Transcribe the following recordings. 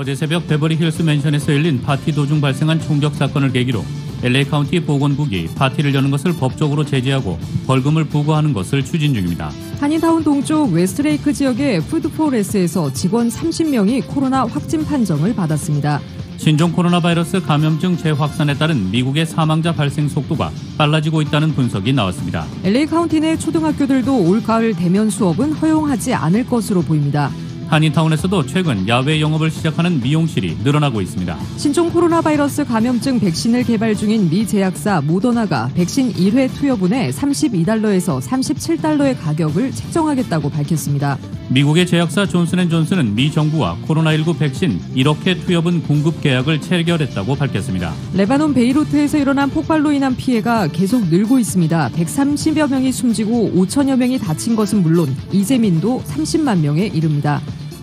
어제 새벽 베버리 힐스 맨션에서 열린 파티 도중 발생한 총격 사건을 계기로 LA 카운티 보건국이 파티를 여는 것을 법적으로 제재하고 벌금을 부과하는 것을 추진 중입니다. 한인타운 동쪽 웨스트레이크 지역의 푸드포레스에서 직원 30명이 코로나 확진 판정을 받았습니다. 신종 코로나 바이러스 감염증 재확산에 따른 미국의 사망자 발생 속도가 빨라지고 있다는 분석이 나왔습니다. LA 카운티 내 초등학교들도 올가을 대면 수업은 허용하지 않을 것으로 보입니다. 한인타운에서도 최근 야외 영업을 시작하는 미용실이 늘어나고 있습니다. 신종 코로나 바이러스 감염증 백신을 개발 중인 미 제약사 모더나가 백신 1회 투여분에 $32에서 $37의 가격을 책정하겠다고 밝혔습니다. 미국의 제약사 존슨앤존슨은 미 정부와 코로나19 백신 1억 회 투여분 공급 계약을 체결했다고 밝혔습니다. 레바논 베이루트에서 일어난 폭발로 인한 피해가 계속 늘고 있습니다. 130여 명이 숨지고 5천여 명이 다친 것은 물론 이재민도 30만 명에 이릅니다.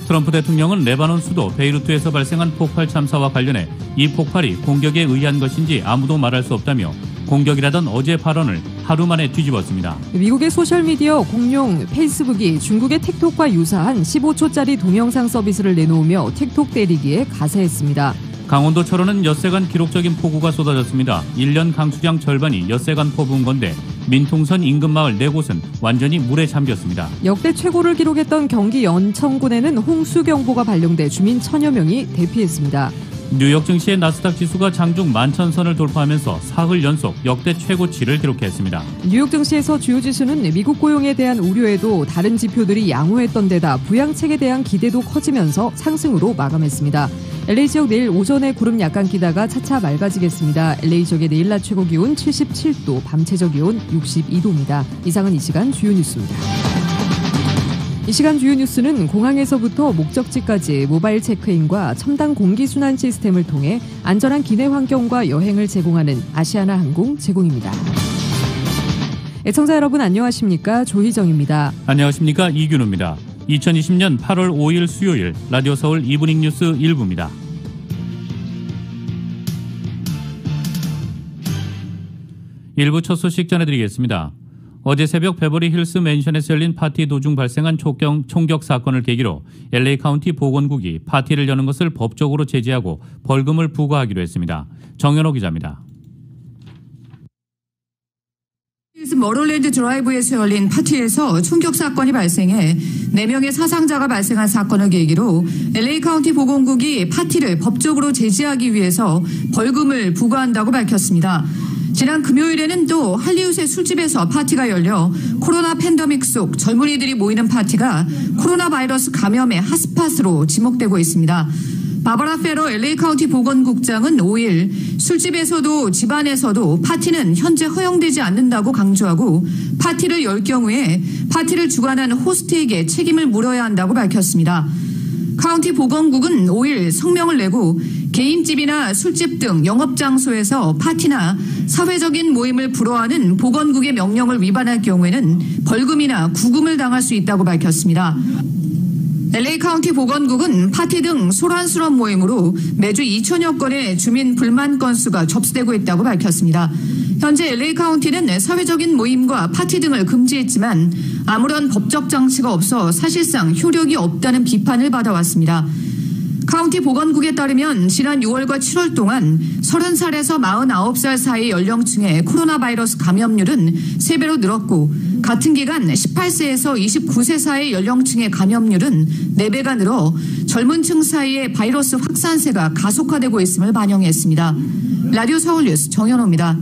트럼프 대통령은 레바논 수도 베이루트에서 발생한 폭발 참사와 관련해 이 폭발이 공격에 의한 것인지 아무도 말할 수 없다며 공격이라던 어제 발언을 하루 만에 뒤집었습니다. 미국의 소셜미디어 공룡 페이스북이 중국의 틱톡과 유사한 15초짜리 동영상 서비스를 내놓으며 틱톡 때리기에 가세했습니다. 강원도 철원은 엿새간 기록적인 폭우가 쏟아졌습니다. 1년 강수량 절반이 엿새간 퍼부은 건데 민통선 인근 마을 4곳은 완전히 물에 잠겼습니다. 역대 최고를 기록했던 경기 연천군에는 홍수경보가 발령돼 주민 1000여 명이 대피했습니다. 뉴욕 증시의 나스닥 지수가 장중 11,000선을 돌파하면서 사흘 연속 역대 최고치를 기록했습니다. 뉴욕 증시에서 주요 지수는 미국 고용에 대한 우려에도 다른 지표들이 양호했던 데다 부양책에 대한 기대도 커지면서 상승으로 마감했습니다. LA 지역 내일 오전에 구름 약간 끼다가 차차 맑아지겠습니다. LA 지역의 내일 낮 최고 기온 77도, 밤 최저 기온 62도입니다. 이상은 이 시간 주요 뉴스입니다. 이 시간 주요 뉴스는 공항에서부터 목적지까지 모바일 체크인과 첨단 공기순환 시스템을 통해 안전한 기내 환경과 여행을 제공하는 아시아나 항공 제공입니다. 애청자 여러분 안녕하십니까? 조희정입니다. 안녕하십니까? 이균우입니다. 2020년 8월 5일 수요일 라디오 서울 이브닝 뉴스 1부입니다. 일부 첫 소식 전해드리겠습니다. 어제 새벽 베버리 힐스 맨션에서 열린 파티 도중 발생한 총격 사건을 계기로 LA 카운티 보건국이 파티를 여는 것을 법적으로 제재하고 벌금을 부과하기로 했습니다. 정현호 기자입니다. 머롤랜드 드라이브에서 열린 파티에서 총격 사건이 발생해 4명의 사상자가 발생한 사건을 계기로 LA 카운티 보건국이 파티를 법적으로 제재하기 위해서 벌금을 부과한다고 밝혔습니다. 지난 금요일에는 또 할리우드의 술집에서 파티가 열려 코로나 팬데믹 속 젊은이들이 모이는 파티가 코로나 바이러스 감염의 핫스팟으로 지목되고 있습니다. 바바라 페러 LA 카운티 보건국장은 5일 술집에서도 집안에서도 파티는 현재 허용되지 않는다고 강조하고 파티를 열 경우에 파티를 주관한 호스트에게 책임을 물어야 한다고 밝혔습니다. 카운티 보건국은 5일 성명을 내고 개인집이나 술집 등 영업장소에서 파티나 사회적인 모임을 불허하는 보건국의 명령을 위반할 경우에는 벌금이나 구금을 당할 수 있다고 밝혔습니다. LA 카운티 보건국은 파티 등 소란스러운 모임으로 매주 2천여 건의 주민 불만 건수가 접수되고 있다고 밝혔습니다. 현재 LA 카운티는 사회적인 모임과 파티 등을 금지했지만 아무런 법적 장치가 없어 사실상 효력이 없다는 비판을 받아왔습니다. 카운티 보건국에 따르면 지난 6월과 7월 동안 30살에서 49살 사이 연령층의 코로나 바이러스 감염률은 3배로 늘었고 같은 기간 18세에서 29세 사이 연령층의 감염률은 4배가 늘어 젊은 층 사이의 바이러스 확산세가 가속화되고 있음을 반영했습니다. 라디오 서울 뉴스 정현호입니다.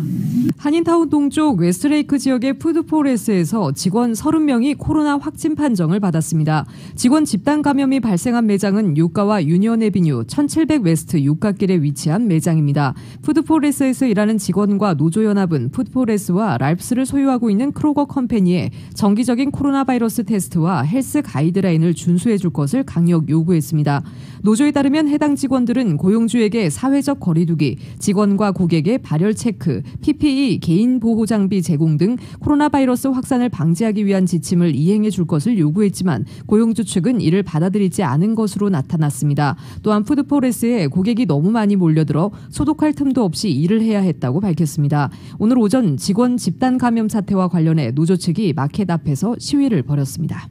한인타운 동쪽 웨스트레이크 지역의 푸드포레스에서 직원 30명이 코로나 확진 판정을 받았습니다. 직원 집단 감염이 발생한 매장은 유가와 유니언 애비뉴 1700 웨스트 유가길에 위치한 매장입니다. 푸드포레스에서 일하는 직원과 노조연합은 푸드포레스와 랄프스를 소유하고 있는 크로거 컴퍼니에 정기적인 코로나 바이러스 테스트와 헬스 가이드라인을 준수해 줄 것을 강력 요구했습니다. 노조에 따르면 해당 직원들은 고용주에게 사회적 거리두기, 직원과 고객의 발열 체크, PPE, 개인 보호 장비 제공 등 코로나 바이러스 확산을 방지하기 위한 지침을 이행해 줄 것을 요구했지만 고용주 측은 이를 받아들이지 않은 것으로 나타났습니다. 또한 푸드포레스에 고객이 너무 많이 몰려들어 소독할 틈도 없이 일을 해야 했다고 밝혔습니다. 오늘 오전 직원 집단 감염 사태와 관련해 노조 측이 마켓 앞에서 시위를 벌였습니다.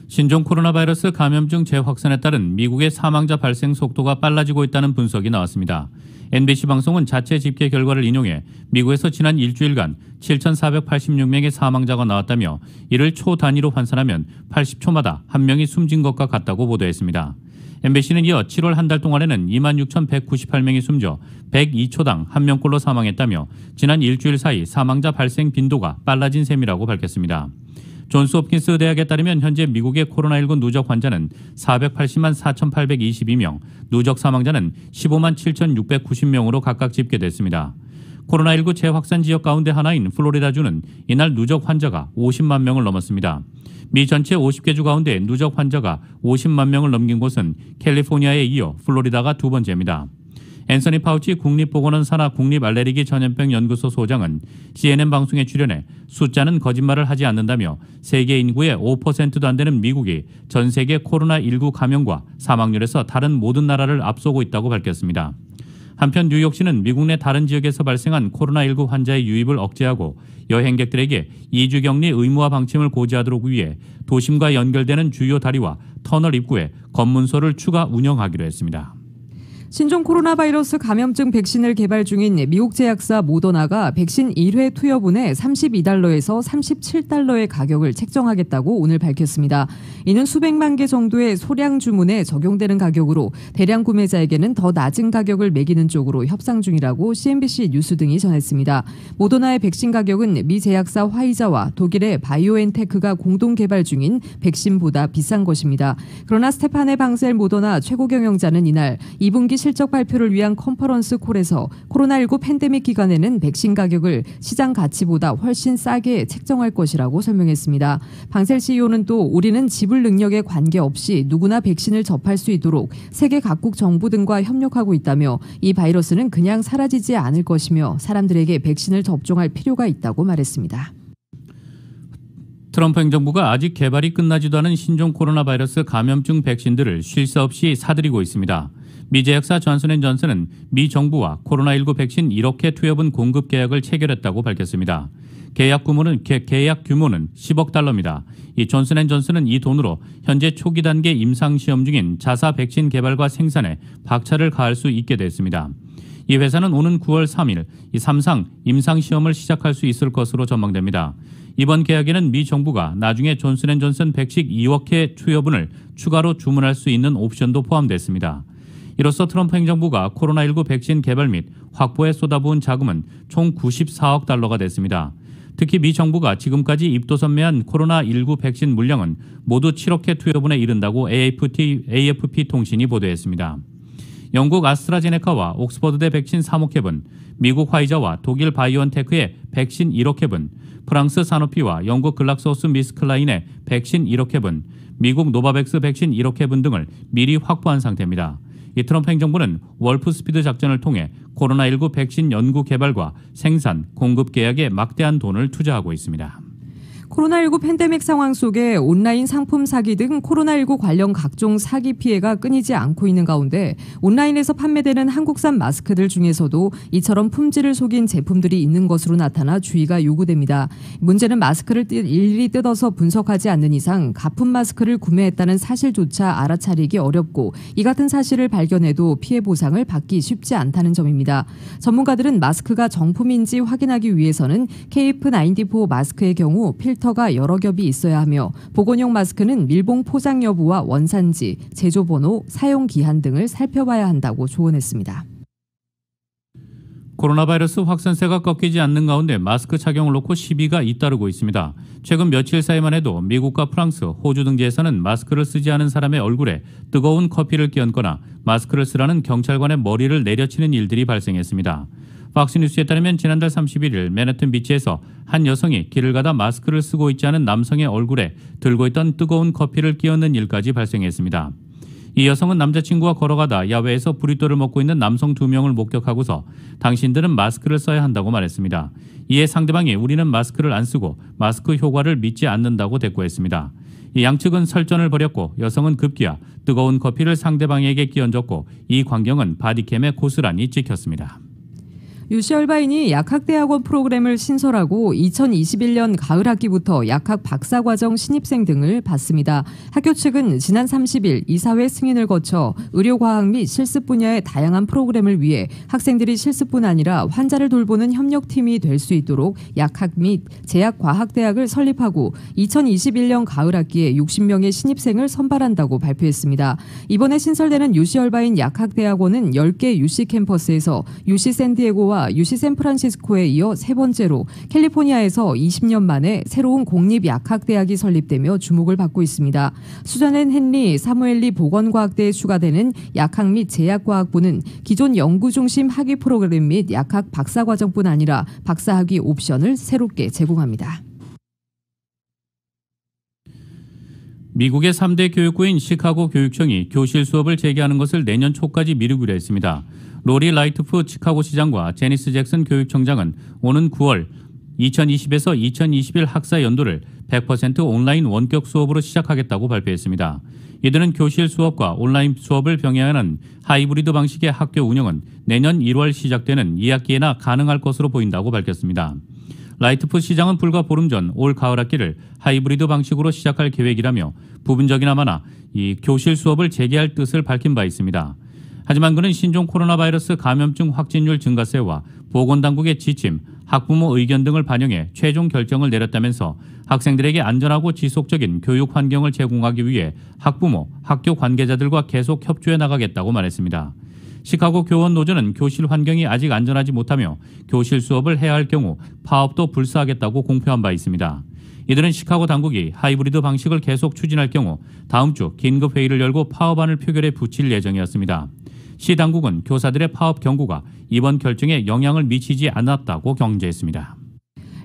신종 코로나 바이러스 감염증 재확산에 따른 미국의 사망자 발생 속도가 빨라지고 있다는 분석이 나왔습니다. NBC 방송은 자체 집계 결과를 인용해 미국에서 지난 일주일간 7,486명의 사망자가 나왔다며 이를 초 단위로 환산하면 80초마다 한 명이 숨진 것과 같다고 보도했습니다. MBC는 이어 7월 한 달 동안에는 26,198명이 숨져 102초당 한 명꼴로 사망했다며 지난 일주일 사이 사망자 발생 빈도가 빨라진 셈이라고 밝혔습니다. 존스홉킨스 대학에 따르면 현재 미국의 코로나19 누적 환자는 480만 4,822명, 누적 사망자는 15만 7,690명으로 각각 집계됐습니다. 코로나19 재확산 지역 가운데 하나인 플로리다주는 이날 누적 환자가 50만 명을 넘었습니다. 미 전체 50개 주 가운데 누적 환자가 50만 명을 넘긴 곳은 캘리포니아에 이어 플로리다가 두 번째입니다. 앤서니 파우치 국립보건원 산하 국립알레르기 전염병 연구소 소장은 CNN 방송에 출연해 숫자는 거짓말을 하지 않는다며 세계 인구의 5%도 안 되는 미국이 전 세계 코로나19 감염과 사망률에서 다른 모든 나라를 앞서고 있다고 밝혔습니다. 한편 뉴욕시는 미국 내 다른 지역에서 발생한 코로나19 환자의 유입을 억제하고 여행객들에게 2주 격리 의무화 방침을 고지하도록 위해 도심과 연결되는 주요 다리와 터널 입구에 검문소를 추가 운영하기로 했습니다. 신종 코로나 바이러스 감염증 백신을 개발 중인 미국 제약사 모더나가 백신 1회 투여분에 $32에서 $37의 가격을 책정하겠다고 오늘 밝혔습니다. 이는 수백만 개 정도의 소량 주문에 적용되는 가격으로 대량 구매자에게는 더 낮은 가격을 매기는 쪽으로 협상 중이라고 CNBC 뉴스 등이 전했습니다. 모더나의 백신 가격은 미 제약사 화이자와 독일의 바이오엔테크가 공동 개발 중인 백신보다 비싼 것입니다. 그러나 스테파네 방셀 모더나 최고 경영자는 이날 2분기 실적 발표를 위한 컨퍼런스 콜에서 코로나19 팬데믹 기간에는 백신 가격을 시장 가치보다 훨씬 싸게 책정할 것이라고 설명했습니다. 방셀 CEO는 또 우리는 지불 능력에 관계없이 누구나 백신을 접할 수 있도록 세계 각국 정부 등과 협력하고 있다며 이 바이러스는 그냥 사라지지 않을 것이며 사람들에게 백신을 접종할 필요가 있다고 말했습니다. 트럼프 행정부가 아직 개발이 끝나지도 않은 신종 코로나 바이러스 감염증 백신들을 쉴 새 없이 사들이고 있습니다. 미 제약사 존슨앤존슨은 미 정부와 코로나19 백신 1억 회 투여분 공급 계약을 체결했다고 밝혔습니다. 계약 규모는 $10억 달러입니다. 이 존슨앤존슨은 이 돈으로 현재 초기 단계 임상시험 중인 자사 백신 개발과 생산에 박차를 가할 수 있게 됐습니다. 이 회사는 오는 9월 3일 이 3상 임상시험을 시작할 수 있을 것으로 전망됩니다. 이번 계약에는 미 정부가 나중에 존슨앤존슨 백신 2억 회 투여분을 추가로 주문할 수 있는 옵션도 포함됐습니다. 이로써 트럼프 행정부가 코로나19 백신 개발 및 확보에 쏟아부은 자금은 총 94억 달러가 됐습니다. 특히 미 정부가 지금까지 입도선매한 코로나19 백신 물량은 모두 7억 회 투여분에 이른다고 AFP 통신이 보도했습니다. 영국 아스트라제네카와 옥스퍼드대 백신 3억 회분, 미국 화이자와 독일 바이오엔테크의 백신 1억 회분, 프랑스 사노피와 영국 글락소스미스클라인의 백신 1억 회분, 미국 노바백스 백신 1억 회분 등을 미리 확보한 상태입니다. 이 트럼프 행정부는 월프스피드 작전을 통해 코로나19 백신 연구 개발과 생산, 공급 계약에 막대한 돈을 투자하고 있습니다. 코로나19 팬데믹 상황 속에 온라인 상품 사기 등 코로나19 관련 각종 사기 피해가 끊이지 않고 있는 가운데 온라인에서 판매되는 한국산 마스크들 중에서도 이처럼 품질을 속인 제품들이 있는 것으로 나타나 주의가 요구됩니다. 문제는 마스크를 일일이 뜯어서 분석하지 않는 이상 가품 마스크를 구매했다는 사실조차 알아차리기 어렵고 이 같은 사실을 발견해도 피해 보상을 받기 쉽지 않다는 점입니다. 전문가들은 마스크가 정품인지 확인하기 위해서는 KF94 마스크의 경우 필터가 여러 겹이 있어야 하며 보건용 마스크는 밀봉 포장 여부와 원산지, 제조 번호, 사용 기한 등을 살펴봐야 한다고 조언했습니다. 코로나 바이러스 확산세가 꺾이지 않는 가운데 마스크 착용을 놓고 시비가 잇따르고 있습니다. 최근 며칠 사이만 해도 미국과 프랑스, 호주 등지에서는 마스크를 쓰지 않은 사람의 얼굴에 뜨거운 커피를 끼얹거나 마스크를 쓰라는 경찰관의 머리를 내려치는 일들이 발생했습니다. 팍스뉴스에 따르면 지난달 31일 맨해튼 비치에서 한 여성이 길을 가다 마스크를 쓰고 있지 않은 남성의 얼굴에 들고 있던 뜨거운 커피를 끼얹는 일까지 발생했습니다. 이 여성은 남자친구와 걸어가다 야외에서 부리또를 먹고 있는 남성 2명을 목격하고서 당신들은 마스크를 써야 한다고 말했습니다. 이에 상대방이 우리는 마스크를 안 쓰고 마스크 효과를 믿지 않는다고 대꾸했습니다. 이 양측은 설전을 벌였고 여성은 급기야 뜨거운 커피를 상대방에게 끼얹었고 이 광경은 바디캠에 고스란히 찍혔습니다. UC 얼바인이 약학대학원 프로그램을 신설하고 2021년 가을 학기부터 약학 박사과정 신입생 등을 받습니다. 학교 측은 지난 30일 이사회 승인을 거쳐 의료과학 및 실습 분야의 다양한 프로그램을 위해 학생들이 실습뿐 아니라 환자를 돌보는 협력팀이 될 수 있도록 약학 및 제약과학대학을 설립하고 2021년 가을 학기에 60명의 신입생을 선발한다고 발표했습니다. 이번에 신설되는 UC 얼바인 약학대학원은 10개 UC 캠퍼스에서 UC 샌디에고와 UC 샌프란시스코에 이어 세 번째로 캘리포니아에서 20년 만에 새로운 공립약학대학이 설립되며 주목을 받고 있습니다. 수잔앤 헨리 사무엘리 보건과학대에 추가되는 약학 및 제약과학부는 기존 연구중심 학위 프로그램 및 약학 박사과정뿐 아니라 박사학위 옵션을 새롭게 제공합니다. 미국의 3대 교육부인 시카고 교육청이 교실 수업을 재개하는 것을 내년 초까지 미루기로 했습니다. 로리 라이트프 시카고 시장과 제니스 잭슨 교육청장은 오는 9월 2020에서 2021 학사 연도를 100% 온라인 원격 수업으로 시작하겠다고 발표했습니다. 이들은 교실 수업과 온라인 수업을 병행하는 하이브리드 방식의 학교 운영은 내년 1월 시작되는 2학기에나 가능할 것으로 보인다고 밝혔습니다. 라이트프 시장은 불과 보름 전 올 가을 학기를 하이브리드 방식으로 시작할 계획이라며 부분적이나마나 이 교실 수업을 재개할 뜻을 밝힌 바 있습니다. 하지만 그는 신종 코로나 바이러스 감염증 확진율 증가세와 보건당국의 지침, 학부모 의견 등을 반영해 최종 결정을 내렸다면서 학생들에게 안전하고 지속적인 교육 환경을 제공하기 위해 학부모, 학교 관계자들과 계속 협조해 나가겠다고 말했습니다. 시카고 교원 노조는 교실 환경이 아직 안전하지 못하며 교실 수업을 해야 할 경우 파업도 불사하겠다고 공표한 바 있습니다. 이들은 시카고 당국이 하이브리드 방식을 계속 추진할 경우 다음 주 긴급회의를 열고 파업안을 표결에 붙일 예정이었습니다. 시 당국은 교사들의 파업 경고가 이번 결정에 영향을 미치지 않았다고 경제했습니다.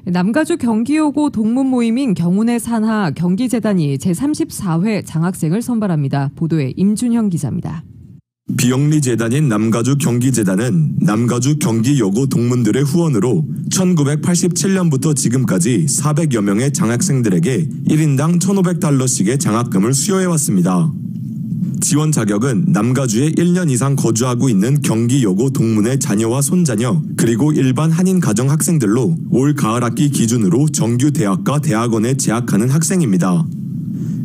남가주 경기여고 동문 모임인 경운의 산하 경기재단이 제34회 장학생을 선발합니다. 보도에 임준형 기자입니다. 비영리 재단인 남가주 경기재단은 남가주 경기여고 동문들의 후원으로 1987년부터 지금까지 400여 명의 장학생들에게 1인당 $1,500씩의 장학금을 수여해왔습니다. 지원 자격은 남가주에 1년 이상 거주하고 있는 경기여고 동문의 자녀와 손자녀 그리고 일반 한인 가정 학생들로 올 가을 학기 기준으로 정규 대학과 대학원에 재학하는 학생입니다.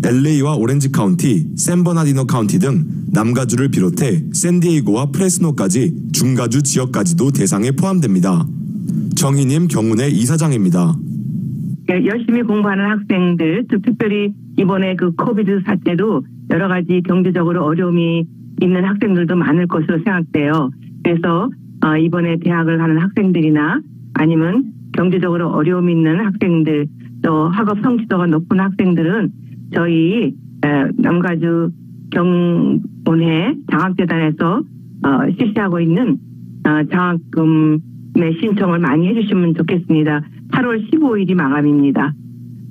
LA와 오렌지 카운티, 샌버나디노 카운티 등 남가주를 비롯해 샌디에이고와 프레스노까지 중가주 지역까지도 대상에 포함됩니다. 정희님 경운의 이사장입니다. 열심히 공부하는 학생들, 특별히 이번에 그 코비드 사태로 여러 가지 경제적으로 어려움이 있는 학생들도 많을 것으로 생각돼요. 그래서 이번에 대학을 가는 학생들이나 아니면 경제적으로 어려움이 있는 학생들, 또 학업 성취도가 높은 학생들은 저희 남가주 경운회 장학재단에서 실시하고 있는 장학금의 신청을 많이 해주시면 좋겠습니다. 8월 15일이 마감입니다.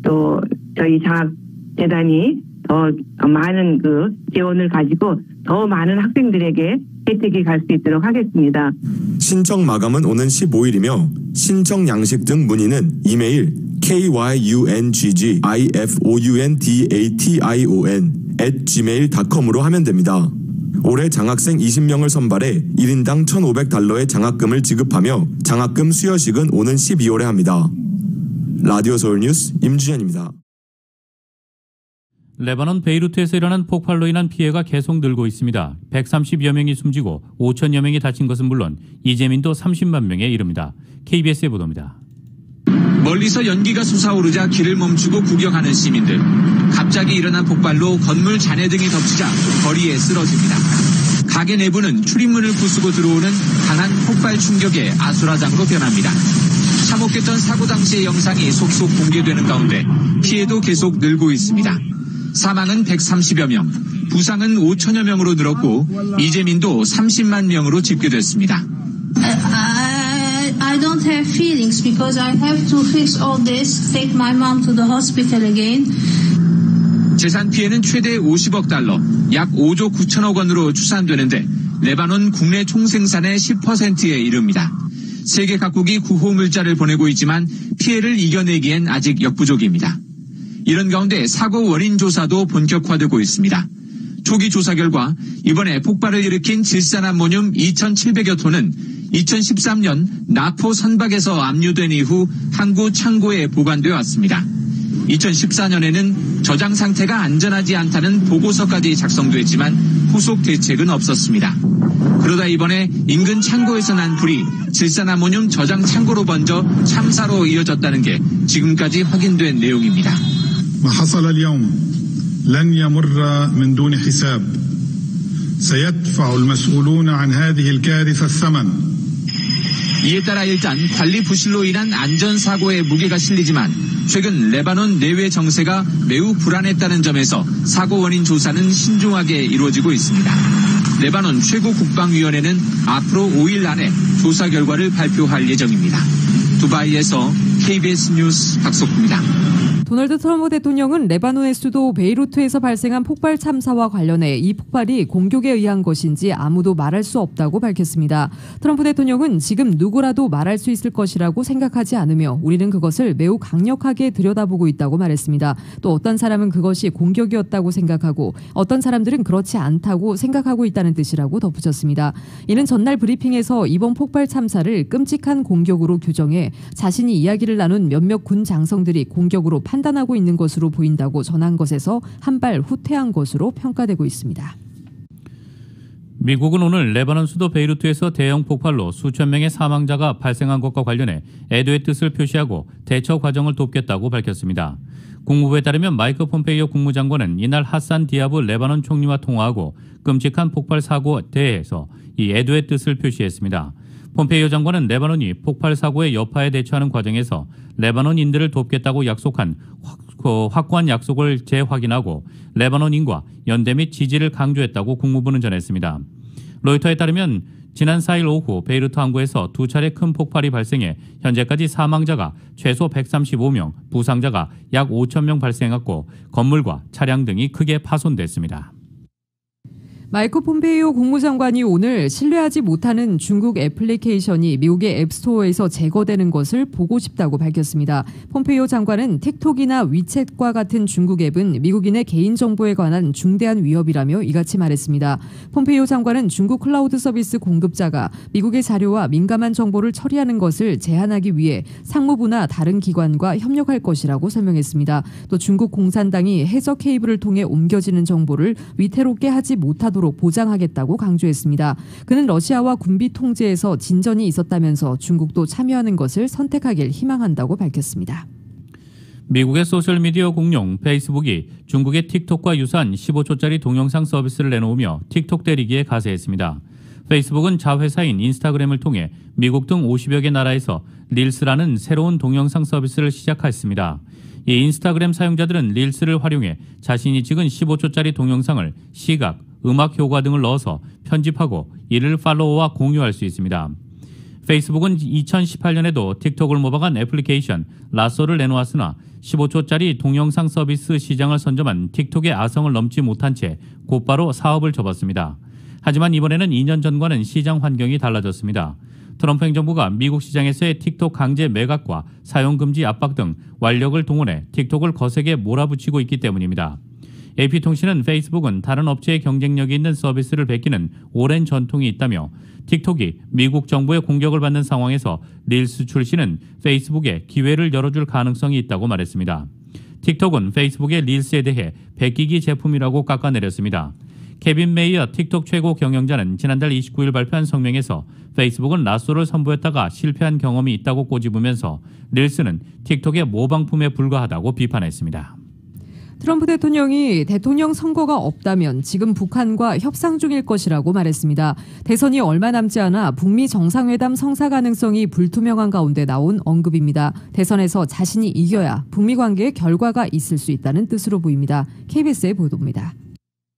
또 저희 장학재단이 더 많은 그 재원을 가지고 더 많은 학생들에게 혜택이 갈 수 있도록 하겠습니다. 신청 마감은 오는 15일이며 신청 양식 등 문의는 이메일 kyungfoundation@gmail.com으로 하면 됩니다. 올해 장학생 20명을 선발해 1인당 $1,500의 장학금을 지급하며 장학금 수여식은 오는 12월에 합니다. 라디오 서울 뉴스 임주현입니다. 레바논 베이루트에서 일어난 폭발로 인한 피해가 계속 늘고 있습니다. 130여 명이 숨지고 5천여 명이 다친 것은 물론 이재민도 30만 명에 이릅니다. KBS의 보도입니다. 멀리서 연기가 솟아오르자 길을 멈추고 구경하는 시민들. 갑자기 일어난 폭발로 건물 잔해 등이 덮치자 거리에 쓰러집니다. 가게 내부는 출입문을 부수고 들어오는 강한 폭발 충격에 아수라장으로 변합니다. 참혹했던 사고 당시의 영상이 속속 공개되는 가운데 피해도 계속 늘고 있습니다. 사망은 130여 명, 부상은 5천여 명으로 늘었고 이재민도 30만 명으로 집계됐습니다. I don't have feelings because I have to fix all this, take my mom to the hospital again. 재산 피해는 최대 50억 달러, 약 5조 9천억 원으로 추산되는데 레바논 국내 총생산의 10%에 이릅니다. 세계 각국이 구호 물자를 보내고 있지만 피해를 이겨내기엔 아직 역부족입니다. 이런 가운데 사고 원인 조사도 본격화되고 있습니다. 초기 조사 결과 이번에 폭발을 일으킨 질산암모늄 2,700여 톤은 2013년 나포 선박에서 압류된 이후 항구 창고에 보관되어 왔습니다. 2014년에는 저장 상태가 안전하지 않다는 보고서까지 작성됐지만 후속 대책은 없었습니다. 그러다 이번에 인근 창고에서 난 불이 질산아모늄 저장 창고로 번져 참사로 이어졌다는 게 지금까지 확인된 내용입니다. ما حصل اليوم لن يمر من دون حساب. سيدفع المسؤولون عن هذه الكارثة الثمن. 이에 따라 일단 관리 부실로 인한 안전사고에 무게가 실리지만 최근 레바논 내외 정세가 매우 불안했다는 점에서 사고 원인 조사는 신중하게 이루어지고 있습니다. 레바논 최고국방위원회는 앞으로 5일 안에 조사 결과를 발표할 예정입니다. 두바이에서 KBS 뉴스 박석구입니다. 도널드 트럼프 대통령은 레바논의 수도 베이루트에서 발생한 폭발 참사와 관련해 이 폭발이 공격에 의한 것인지 아무도 말할 수 없다고 밝혔습니다. 트럼프 대통령은 지금 누구라도 말할 수 있을 것이라고 생각하지 않으며 우리는 그것을 매우 강력하게 들여다보고 있다고 말했습니다. 또 어떤 사람은 그것이 공격이었다고 생각하고 어떤 사람들은 그렇지 않다고 생각하고 있다는 뜻이라고 덧붙였습니다. 이는 전날 브리핑에서 이번 폭발 참사를 끔찍한 공격으로 규정해 자신이 이야기를 나눈 몇몇 군 장성들이 공격으로 판단하고 있는 것으로 보인다고 전한 것에서 한 발 후퇴한 것으로 평가되고 있습니다. 미국은 오늘 레바논 수도 베이루트에서 대형 폭발로 수천 명의 사망자가 발생한 것과 관련해 애도의 뜻을 표시하고 대처 과정을 돕겠다고 밝혔습니다. 국무부에 따르면 마이크 폼페이오 국무장관은 이날 하산 디아브 레바논 총리와 통화하고 끔찍한 폭발 사고에 대해서 이 애도의 뜻을 표시했습니다. 폼페이오 장관은 레바논이 폭발 사고의 여파에 대처하는 과정에서 레바논인들을 돕겠다고 약속한 확고한 약속을 재확인하고 레바논인과 연대 및 지지를 강조했다고 국무부는 전했습니다. 로이터에 따르면 지난 4일 오후 베이루트 항구에서 두 차례 큰 폭발이 발생해 현재까지 사망자가 최소 135명, 부상자가 약 5천 명 발생했고 건물과 차량 등이 크게 파손됐습니다. 마이크 폼페이오 국무장관이 오늘 신뢰하지 못하는 중국 애플리케이션이 미국의 앱스토어에서 제거되는 것을 보고 싶다고 밝혔습니다. 폼페이오 장관은 틱톡이나 위챗과 같은 중국 앱은 미국인의 개인정보에 관한 중대한 위협이라며 이같이 말했습니다. 폼페이오 장관은 중국 클라우드 서비스 공급자가 미국의 자료와 민감한 정보를 처리하는 것을 제한하기 위해 상무부나 다른 기관과 협력할 것이라고 설명했습니다. 또 중국 공산당이 해저 케이블을 통해 옮겨지는 정보를 위태롭게 하지 못하도록 보장하겠다고 강조했습니다. 그는 러시아와 군비 통제에서 진전이 있었다면서 중국도 참여하는 것을 선택하길 희망한다고 밝혔습니다. 미국의 소셜미디어 공룡 페이스북이 중국의 틱톡과 유사한 15초짜리 동영상 서비스를 내놓으며 틱톡 때리기에 가세했습니다. 페이스북은 자회사인 인스타그램을 통해 미국 등 50여 개 나라에서 릴스라는 새로운 동영상 서비스를 시작했습니다. 이 인스타그램 사용자들은 릴스를 활용해 자신이 찍은 15초짜리 동영상을 시각, 음악 효과 등을 넣어서 편집하고 이를 팔로워와 공유할 수 있습니다. 페이스북은 2018년에도 틱톡을 모방한 애플리케이션 라쏘를 내놓았으나 15초짜리 동영상 서비스 시장을 선점한 틱톡의 아성을 넘지 못한 채 곧바로 사업을 접었습니다. 하지만 이번에는 2년 전과는 시장 환경이 달라졌습니다. 트럼프 행정부가 미국 시장에서의 틱톡 강제 매각과 사용 금지 압박 등 완력을 동원해 틱톡을 거세게 몰아붙이고 있기 때문입니다. AP통신은 페이스북은 다른 업체의 경쟁력이 있는 서비스를 베끼는 오랜 전통이 있다며 틱톡이 미국 정부의 공격을 받는 상황에서 릴스 출시는 페이스북에 기회를 열어줄 가능성이 있다고 말했습니다. 틱톡은 페이스북의 릴스에 대해 베끼기 제품이라고 깎아내렸습니다. 케빈 메이어 틱톡 최고 경영자는 지난달 29일 발표한 성명에서 페이스북은 라쏘를 선보였다가 실패한 경험이 있다고 꼬집으면서 릴스는 틱톡의 모방품에 불과하다고 비판했습니다. 트럼프 대통령이 대통령 선거가 없다면 지금 북한과 협상 중일 것이라고 말했습니다. 대선이 얼마 남지 않아 북미 정상회담 성사 가능성이 불투명한 가운데 나온 언급입니다. 대선에서 자신이 이겨야 북미 관계에 결과가 있을 수 있다는 뜻으로 보입니다. KBS의 보도입니다.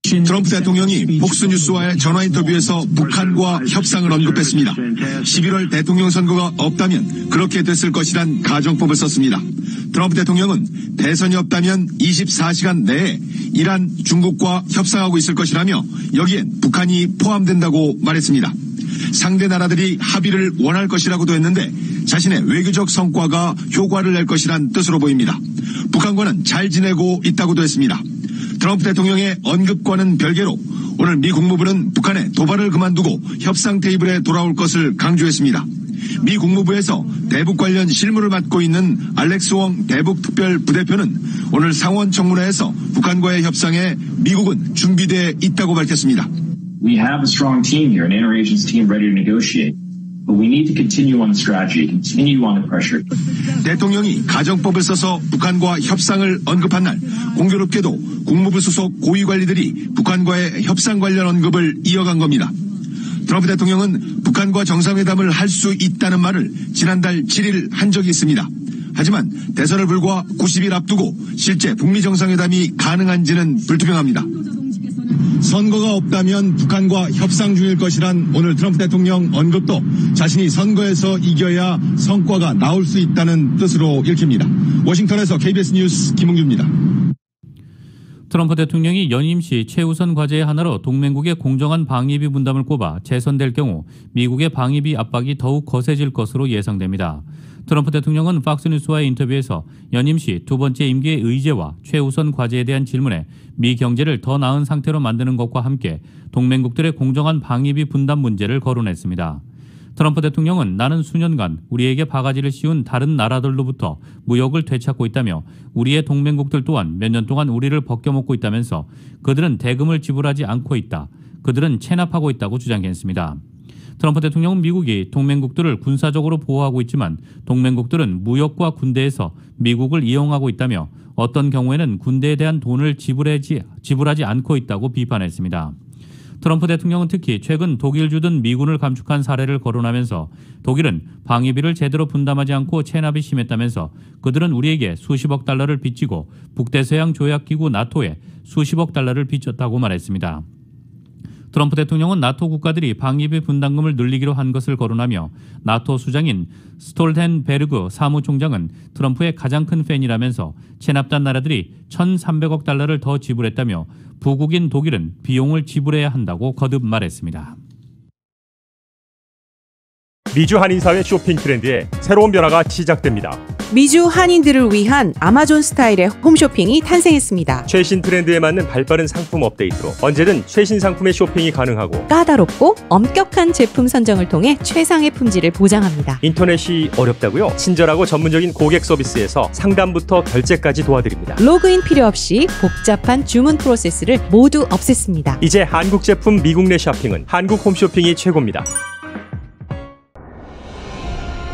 트럼프 대통령이 폭스뉴스와의 전화 인터뷰에서 북한과 협상을 언급했습니다. 11월 대통령 선거가 없다면 그렇게 됐을 것이란 가정법을 썼습니다. 트럼프 대통령은 대선이 없다면 24시간 내에 이란, 중국과 협상하고 있을 것이라며 여기엔 북한이 포함된다고 말했습니다. 상대 나라들이 합의를 원할 것이라고도 했는데 자신의 외교적 성과가 효과를 낼 것이란 뜻으로 보입니다. 북한과는 잘 지내고 있다고도 했습니다. 트럼프 대통령의 언급과는 별개로 오늘 미 국무부는 북한의 도발을 그만두고 협상 테이블에 돌아올 것을 강조했습니다. 미 국무부에서 대북 관련 실무를 맡고 있는 알렉스 웡 대북 특별 부대표는 오늘 상원 청문회에서 북한과의 협상에 미국은 준비되어 있다고 밝혔습니다. We have a strong team here, an interagency team ready to negotiate. But we need to continue on the strategy, continue on the pressure. 대통령이 가정법을 써서 북한과 협상을 언급한 날 공교롭게도 국무부 소속 고위 관리들이 북한과의 협상 관련 언급을 이어간 겁니다. 트럼프 대통령은 북한과 정상회담을 할 수 있다는 말을 지난달 7일 한 적이 있습니다. 하지만 대선을 불과 90일 앞두고 실제 북미 정상회담이 가능한지는 불투명합니다. 선거가 없다면 북한과 협상 중일 것이란 오늘 트럼프 대통령 언급도 자신이 선거에서 이겨야 성과가 나올 수 있다는 뜻으로 읽힙니다. 워싱턴에서 KBS 뉴스 김웅규입니다. 트럼프 대통령이 연임 시 최우선 과제의 하나로 동맹국의 공정한 방위비 분담을 꼽아 재선될 경우 미국의 방위비 압박이 더욱 거세질 것으로 예상됩니다. 트럼프 대통령은 팍스뉴스와의 인터뷰에서 연임 시 두 번째 임기의 의제와 최우선 과제에 대한 질문에 미 경제를 더 나은 상태로 만드는 것과 함께 동맹국들의 공정한 방위비 분담 문제를 거론했습니다. 트럼프 대통령은 나는 수년간 우리에게 바가지를 씌운 다른 나라들로부터 무역을 되찾고 있다며 우리의 동맹국들 또한 몇 년 동안 우리를 벗겨먹고 있다면서 그들은 대금을 지불하지 않고 있다. 그들은 체납하고 있다고 주장했습니다. 트럼프 대통령은 미국이 동맹국들을 군사적으로 보호하고 있지만 동맹국들은 무역과 군대에서 미국을 이용하고 있다며 어떤 경우에는 군대에 대한 돈을 지불하지 않고 있다고 비판했습니다. 트럼프 대통령은 특히 최근 독일 주둔 미군을 감축한 사례를 거론하면서 독일은 방위비를 제대로 분담하지 않고 체납이 심했다면서 그들은 우리에게 수십억 달러를 빚지고 북대서양 조약기구 나토에 수십억 달러를 빚졌다고 말했습니다. 트럼프 대통령은 나토 국가들이 방위비 분담금을 늘리기로 한 것을 거론하며 나토 수장인 스톨텐베르그 사무총장은 트럼프의 가장 큰 팬이라면서 체납단 나라들이 1,300억 달러를 더 지불했다며 부국인 독일은 비용을 지불해야 한다고 거듭 말했습니다. 미주 한인사회 쇼핑 트렌드에 새로운 변화가 시작됩니다. 미주 한인들을 위한 아마존 스타일의 홈쇼핑이 탄생했습니다. 최신 트렌드에 맞는 발빠른 상품 업데이트로 언제든 최신 상품의 쇼핑이 가능하고 까다롭고 엄격한 제품 선정을 통해 최상의 품질을 보장합니다. 인터넷이 어렵다고요? 친절하고 전문적인 고객 서비스에서 상담부터 결제까지 도와드립니다. 로그인 필요 없이 복잡한 주문 프로세스를 모두 없앴습니다. 이제 한국 제품 미국 내 쇼핑은 한국 홈쇼핑이 최고입니다.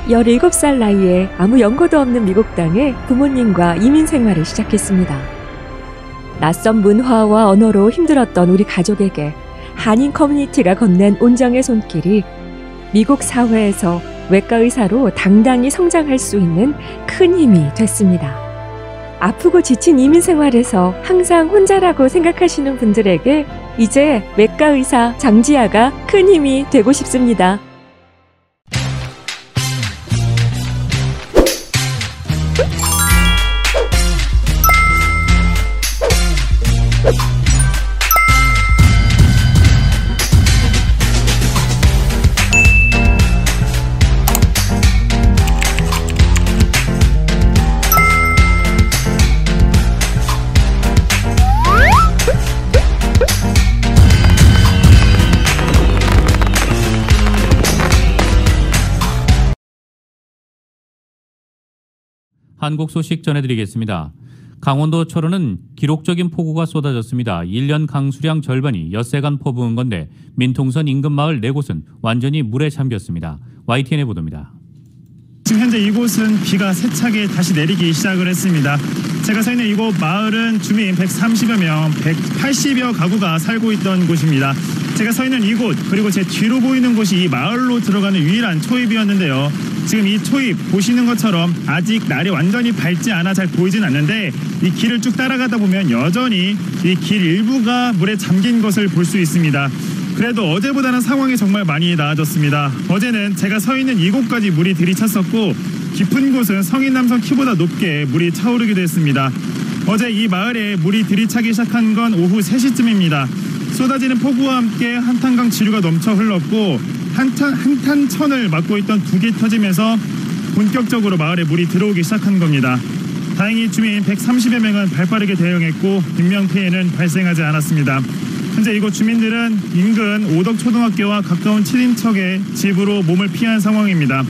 17살 나이에 아무 연고도 없는 미국 땅에 부모님과 이민 생활을 시작했습니다. 낯선 문화와 언어로 힘들었던 우리 가족에게 한인 커뮤니티가 건넨 온정의 손길이 미국 사회에서 외과 의사로 당당히 성장할 수 있는 큰 힘이 됐습니다. 아프고 지친 이민 생활에서 항상 혼자라고 생각하시는 분들에게 이제 외과 의사 장지아가 큰 힘이 되고 싶습니다. 한국 소식 전해드리겠습니다. 강원도 철원은 기록적인 폭우가 쏟아졌습니다. 1년 강수량 절반이 엿새간 퍼부은 건데 민통선 인근 마을 4곳은 완전히 물에 잠겼습니다. YTN의 보도입니다. 지금 현재 이곳은 비가 세차게 다시 내리기 시작을 했습니다. 제가 서 있는 이곳 마을은 주민 130여 명, 180여 가구가 살고 있던 곳입니다. 제가 서 있는 이곳 그리고 제 뒤로 보이는 곳이 이 마을로 들어가는 유일한 초입이었는데요. 지금 이 초입 보시는 것처럼 아직 날이 완전히 밝지 않아 잘 보이진 않는데 이 길을 쭉 따라가다 보면 여전히 이 길 일부가 물에 잠긴 것을 볼 수 있습니다. 그래도 어제보다는 상황이 정말 많이 나아졌습니다. 어제는 제가 서 있는 이곳까지 물이 들이찼었고 깊은 곳은 성인 남성 키보다 높게 물이 차오르기도 했습니다. 어제 이 마을에 물이 들이차기 시작한 건 오후 3시쯤입니다. 쏟아지는 폭우와 함께 한탄강 지류가 넘쳐 흘렀고 한탄천을 막고 있던 둑이 터지면서 본격적으로 마을에 물이 들어오기 시작한 겁니다. 다행히 주민 130여 명은 발빠르게 대응했고 인명피해는 발생하지 않았습니다. 현재 이곳 주민들은 인근 오덕초등학교와 가까운 친인척의 집으로 몸을 피한 상황입니다.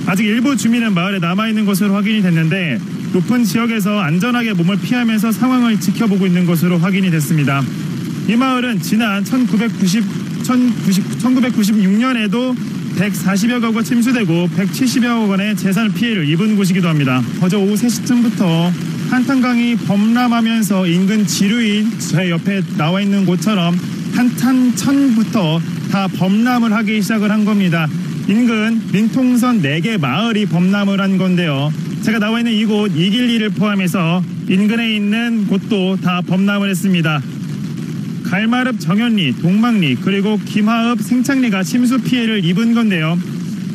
아직 일부 주민은 마을에 남아있는 것으로 확인이 됐는데 높은 지역에서 안전하게 몸을 피하면서 상황을 지켜보고 있는 것으로 확인이 됐습니다. 이 마을은 지난 1996년에도 140여 가구가 침수되고 170여 원의 재산 피해를 입은 곳이기도 합니다. 어제 오후 3시쯤부터 한탄강이 범람하면서 인근 지류인 제 옆에 나와 있는 곳처럼 한탄천부터 다 범람을 하기 시작을 한 겁니다. 인근 민통선 4개 마을이 범람을 한 건데요. 제가 나와 있는 이곳 이길리를 포함해서 인근에 있는 곳도 다 범람을 했습니다. 갈마읍 정현리, 동막리, 그리고 김하읍 생창리가 침수 피해를 입은 건데요.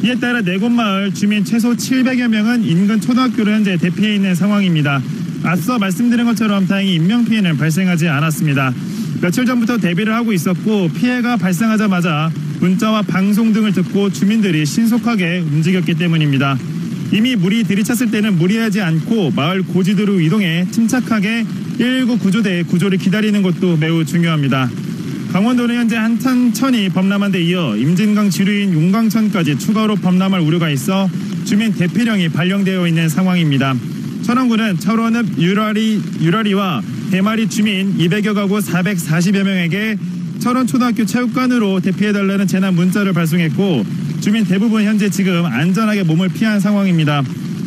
이에 따라 4곳 마을 주민 최소 700여 명은 인근 초등학교로 현재 대피해 있는 상황입니다. 앞서 말씀드린 것처럼 다행히 인명피해는 발생하지 않았습니다. 며칠 전부터 대비를 하고 있었고 피해가 발생하자마자 문자와 방송 등을 듣고 주민들이 신속하게 움직였기 때문입니다. 이미 물이 들이찼을 때는 무리하지 않고 마을 고지대로 이동해 침착하게 119 구조대의 구조를 기다리는 것도 매우 중요합니다. 강원도는 현재 한탄천이 범람한 데 이어 임진강 지류인 용강천까지 추가로 범람할 우려가 있어 주민 대피령이 발령되어 있는 상황입니다. 천안군은 철원읍 유라리와 대마리 주민 200여 가구 440여 명에게 철원초등학교 체육관으로 대피해달라는 재난 문자를 발송했고 주민 대부분 현재 지금 안전하게 몸을 피한 상황입니다.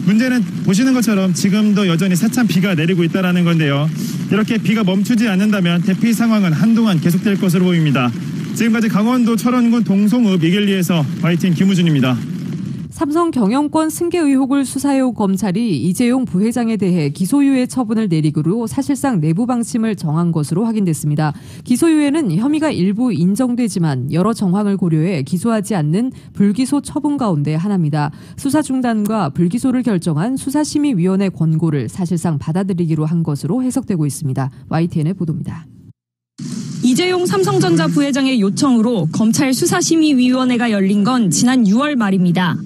문제는 보시는 것처럼 지금도 여전히 세찬 비가 내리고 있다는 건데요. 이렇게 비가 멈추지 않는다면 대피 상황은 한동안 계속될 것으로 보입니다. 지금까지 강원도 철원군 동송읍 이길리에서 YTN 김우준입니다. 삼성 경영권 승계 의혹을 수사해온 검찰이 이재용 부회장에 대해 기소유예 처분을 내리기로 사실상 내부 방침을 정한 것으로 확인됐습니다. 기소유예는 혐의가 일부 인정되지만 여러 정황을 고려해 기소하지 않는 불기소 처분 가운데 하나입니다. 수사 중단과 불기소를 결정한 수사심의위원회 권고를 사실상 받아들이기로 한 것으로 해석되고 있습니다. YTN의 보도입니다. 이재용 삼성전자 부회장의 요청으로 검찰 수사심의위원회가 열린 건 지난 6월 말입니다.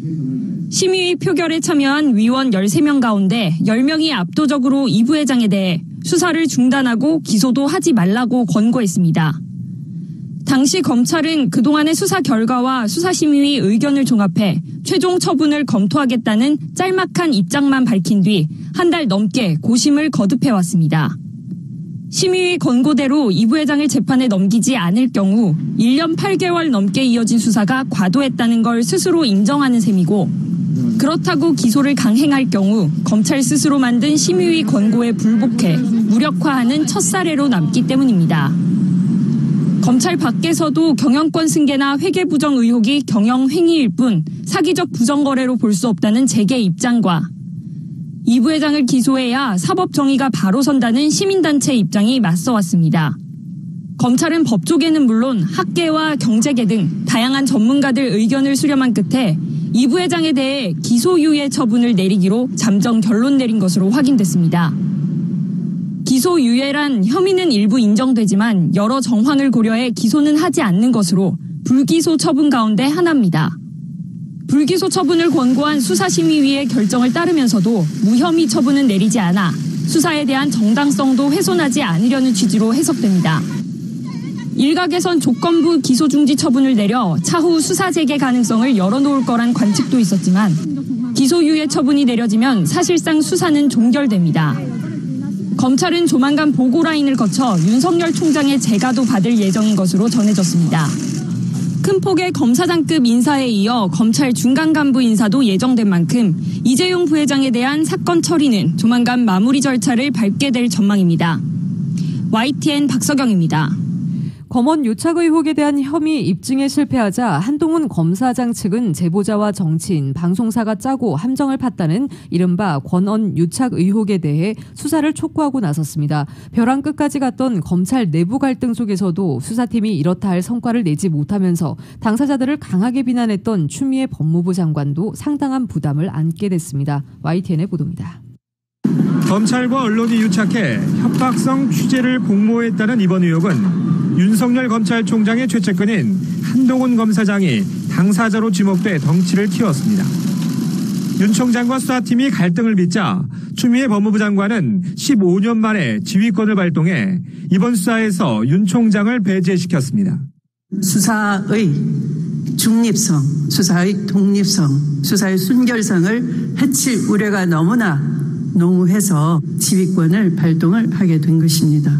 심의위 표결에 참여한 위원 13명 가운데 10명이 압도적으로 이 부회장에 대해 수사를 중단하고 기소도 하지 말라고 권고했습니다. 당시 검찰은 그동안의 수사 결과와 수사심의위 의견을 종합해 최종 처분을 검토하겠다는 짤막한 입장만 밝힌 뒤 한 달 넘게 고심을 거듭해왔습니다. 심의위 권고대로 이 부회장을 재판에 넘기지 않을 경우 1년 8개월 넘게 이어진 수사가 과도했다는 걸 스스로 인정하는 셈이고 그렇다고 기소를 강행할 경우 검찰 스스로 만든 심의위 권고에 불복해 무력화하는 첫 사례로 남기 때문입니다. 검찰 밖에서도 경영권 승계나 회계 부정 의혹이 경영행위일 뿐 사기적 부정거래로 볼 수 없다는 재계 입장과 이 부회장을 기소해야 사법 정의가 바로 선다는 시민단체 입장이 맞서왔습니다. 검찰은 법조계는 물론 학계와 경제계 등 다양한 전문가들 의견을 수렴한 끝에 이 부회장에 대해 기소유예 처분을 내리기로 잠정 결론 내린 것으로 확인됐습니다. 기소유예란 혐의는 일부 인정되지만 여러 정황을 고려해 기소는 하지 않는 것으로 불기소 처분 가운데 하나입니다. 불기소 처분을 권고한 수사심의위의 결정을 따르면서도 무혐의 처분은 내리지 않아 수사에 대한 정당성도 훼손하지 않으려는 취지로 해석됩니다. 일각에선 조건부 기소 중지 처분을 내려 차후 수사 재개 가능성을 열어놓을 거란 관측도 있었지만 기소유예 처분이 내려지면 사실상 수사는 종결됩니다. 검찰은 조만간 보고라인을 거쳐 윤석열 총장의 재가도 받을 예정인 것으로 전해졌습니다. 큰 폭의 검사장급 인사에 이어 검찰 중간 간부 인사도 예정된 만큼 이재용 부회장에 대한 사건 처리는 조만간 마무리 절차를 밟게 될 전망입니다. YTN 박서경입니다. 검언 유착 의혹에 대한 혐의 입증에 실패하자 한동훈 검사장 측은 제보자와 정치인, 방송사가 짜고 함정을 팠다는 이른바 권언 유착 의혹에 대해 수사를 촉구하고 나섰습니다. 벼랑 끝까지 갔던 검찰 내부 갈등 속에서도 수사팀이 이렇다 할 성과를 내지 못하면서 당사자들을 강하게 비난했던 추미애 법무부 장관도 상당한 부담을 안게 됐습니다. YTN의 보도입니다. 검찰과 언론이 유착해 협박성 취재를 공모했다는 이번 의혹은 윤석열 검찰총장의 최측근인 한동훈 검사장이 당사자로 지목돼 덩치를 키웠습니다. 윤 총장과 수사팀이 갈등을 빚자 추미애 법무부 장관은 15년 만에 지휘권을 발동해 이번 수사에서 윤 총장을 배제시켰습니다. 수사의 중립성, 수사의 독립성, 수사의 순결성을 해칠 우려가 너무나 농후해서 지휘권을 발동을 하게 된 것입니다.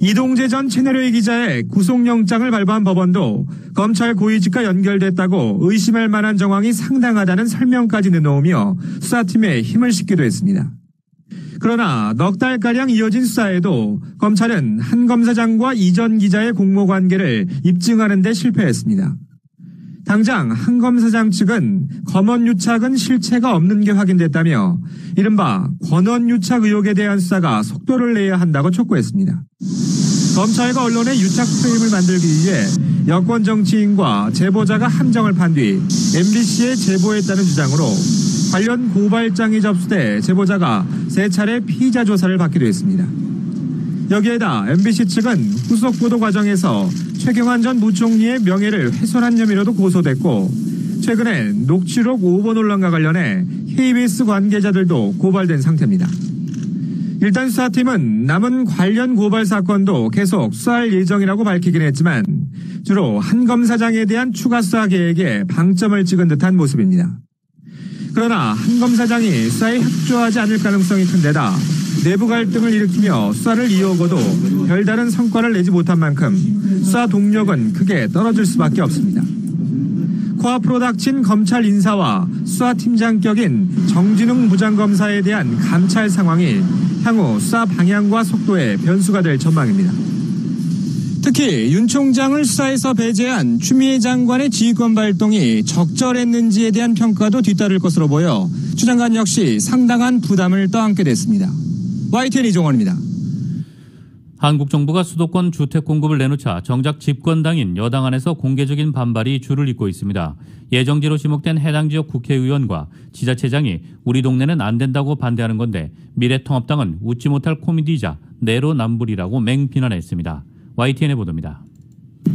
이동재 전 채널A 기자의 구속영장을 발부한 법원도 검찰 고위직과 연결됐다고 의심할 만한 정황이 상당하다는 설명까지 내놓으며 수사팀에 힘을 싣기도 했습니다. 그러나 넉 달가량 이어진 수사에도 검찰은 한 검사장과 이 전 기자의 공모관계를 입증하는 데 실패했습니다. 당장 한 검사장 측은 검언유착은 실체가 없는 게 확인됐다며 이른바 권언유착 의혹에 대한 수사가 속도를 내야 한다고 촉구했습니다. 검찰과 언론의 유착 프레임을 만들기 위해 여권 정치인과 제보자가 함정을 판 뒤 MBC에 제보했다는 주장으로 관련 고발장이 접수돼 제보자가 3차례 피의자 조사를 받기도 했습니다. 여기에다 MBC 측은 후속 보도 과정에서 최경환 전 부총리의 명예를 훼손한 혐의로도 고소됐고 최근에 녹취록 5번 논란과 관련해 KBS 관계자들도 고발된 상태입니다. 일단 수사팀은 남은 관련 고발 사건도 계속 수사할 예정이라고 밝히긴 했지만 주로 한 검사장에 대한 추가 수사 계획에 방점을 찍은 듯한 모습입니다. 그러나 한 검사장이 수사에 협조하지 않을 가능성이 큰 데다 내부 갈등을 일으키며 수사를 이어오고도 별다른 성과를 내지 못한 만큼 수사 동력은 크게 떨어질 수밖에 없습니다. 코앞으로 닥친 검찰 인사와 수사팀장격인 정진웅 부장검사에 대한 감찰 상황이 향후 수사 방향과 속도에 변수가 될 전망입니다. 특히 윤 총장을 수사에서 배제한 추미애 장관의 지휘권 발동이 적절했는지에 대한 평가도 뒤따를 것으로 보여 추 장관 역시 상당한 부담을 떠안게 됐습니다. YTN 이종원입니다. 한국 정부가 수도권 주택 공급을 내놓자 정작 집권당인 여당 안에서 공개적인 반발이 줄을 잇고 있습니다. 예정지로 지목된 해당 지역 국회의원과 지자체장이 우리 동네는 안 된다고 반대하는 건데 미래통합당은 웃지 못할 코미디이자 내로남불이라고 맹비난했습니다. YTN의 보도입니다.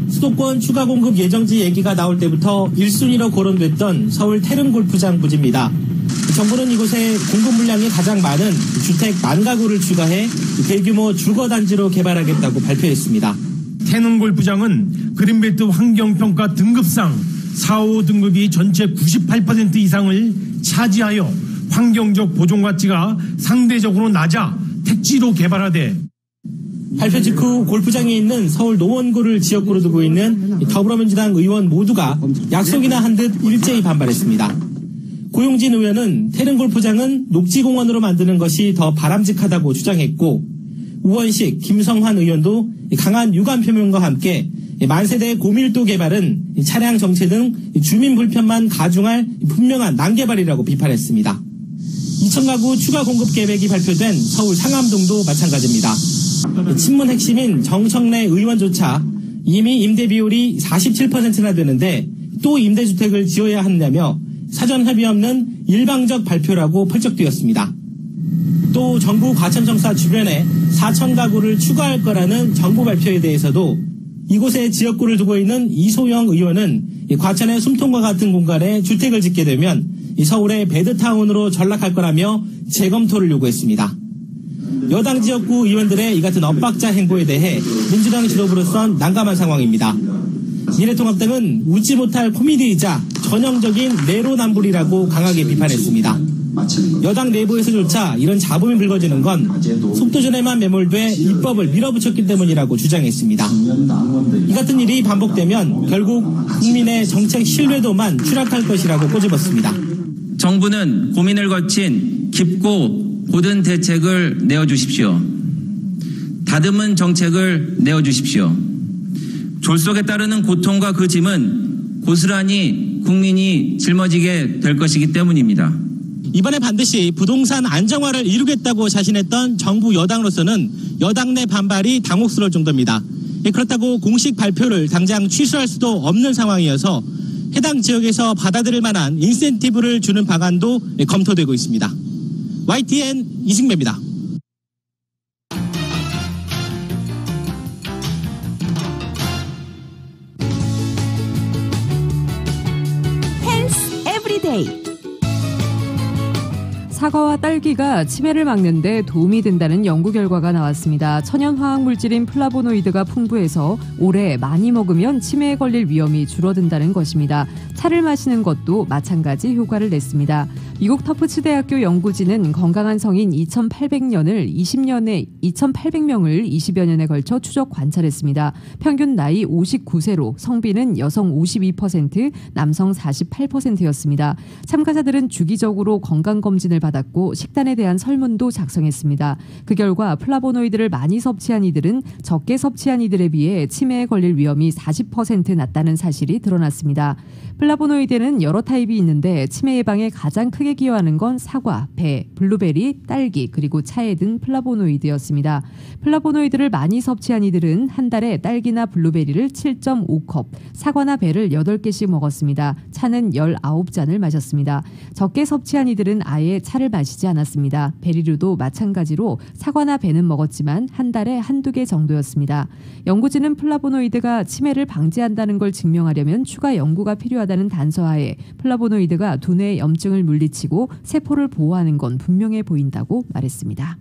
수도권 추가 공급 예정지 얘기가 나올 때부터 1순위로 거론됐던 서울 태릉골프장 부지입니다. 정부는 이곳에 공급 물량이 가장 많은 주택 10,000가구를 추가해 대규모 주거단지로 개발하겠다고 발표했습니다. 태릉골프장은 그린벨트 환경평가 등급상 4, 5등급이 전체 98% 이상을 차지하여 환경적 보존 가치가 상대적으로 낮아 택지로 개발하되 발표 직후 골프장에 있는 서울 노원구를 지역구로 두고 있는 더불어민주당 의원 모두가 약속이나 한 듯 일제히 반발했습니다. 고용진 의원은 태릉골프장은 녹지공원으로 만드는 것이 더 바람직하다고 주장했고 우원식, 김성환 의원도 강한 유감 표명과 함께 만세대 고밀도 개발은 차량 정체 등 주민 불편만 가중할 분명한 난개발이라고 비판했습니다. 2,000가구 추가 공급 계획이 발표된 서울 상암동도 마찬가지입니다. 친문 핵심인 정청래 의원조차 이미 임대 비율이 47%나 되는데 또 임대주택을 지어야 하느냐며 사전 협의 없는 일방적 발표라고 펄쩍뛰었습니다. 또 정부 과천청사 주변에 4,000가구를 추가할 거라는 정부 발표에 대해서도 이곳에 지역구를 두고 있는 이소영 의원은 과천의 숨통과 같은 공간에 주택을 짓게 되면 서울의 배드타운으로 전락할 거라며 재검토를 요구했습니다. 여당 지역구 의원들의 이 같은 엇박자 행보에 대해 민주당 지도부로선 난감한 상황입니다. 미래통합당은 웃지 못할 코미디이자 전형적인 내로남불이라고 강하게 비판했습니다. 여당 내부에서조차 이런 잡음이 불거지는 건 속도전에만 매몰돼 입법을 밀어붙였기 때문이라고 주장했습니다. 이 같은 일이 반복되면 결국 국민의 정책 신뢰도만 추락할 것이라고 꼬집었습니다. 정부는 고민을 거친 깊고 고든 대책을 내어주십시오. 다듬은 정책을 내어주십시오. 졸속에 따르는 고통과 그 짐은 고스란히 국민이 짊어지게 될 것이기 때문입니다. 이번에 반드시 부동산 안정화를 이루겠다고 자신했던 정부 여당으로서는 여당 내 반발이 당혹스러울 정도입니다. 그렇다고 공식 발표를 당장 취소할 수도 없는 상황이어서 해당 지역에서 받아들일 만한 인센티브를 주는 방안도 검토되고 있습니다. YTN 이승배입니다. 헬스 에브리데이 사과와 딸기가 치매를 막는 데 도움이 된다는 연구 결과가 나왔습니다. 천연 화학 물질인 플라보노이드가 풍부해서 오래 많이 먹으면 치매에 걸릴 위험이 줄어든다는 것입니다. 차를 마시는 것도 마찬가지 효과를 냈습니다. 미국 터프츠 대학교 연구진은 건강한 성인 2,800명을 20여 년에 걸쳐 추적 관찰했습니다. 평균 나이 59세로 성비는 여성 52%, 남성 48%였습니다. 참가자들은 주기적으로 건강검진을 받았고 식단에 대한 설문도 작성했습니다. 그 결과 플라보노이드를 많이 섭취한 이들은 적게 섭취한 이들에 비해 치매에 걸릴 위험이 40% 낮다는 사실이 드러났습니다. 플라보노이드는 여러 타입이 있는데 치매 예방에 가장 크게 기여하는 건 사과, 배, 블루베리, 딸기 그리고 차에 든 플라보노이드였습니다. 플라보노이드를 많이 섭취한 이들은 한 달에 딸기나 블루베리를 7.5컵, 사과나 배를 8개씩 먹었습니다. 차는 19잔을 마셨습니다. 적게 섭취한 이들은 아예 차를 마시지 않았습니다. 베리류도 마찬가지로 사과나 배는 먹었지만 한 달에 한두 개 정도였습니다. 연구진은 플라보노이드가 치매를 방지한다는 걸 증명하려면 추가 연구가 필요하다는 단서하에 플라보노이드가 두뇌의 염증을 물리치고 세포를 보호하는 건 분명해 보인다고 말했습니다.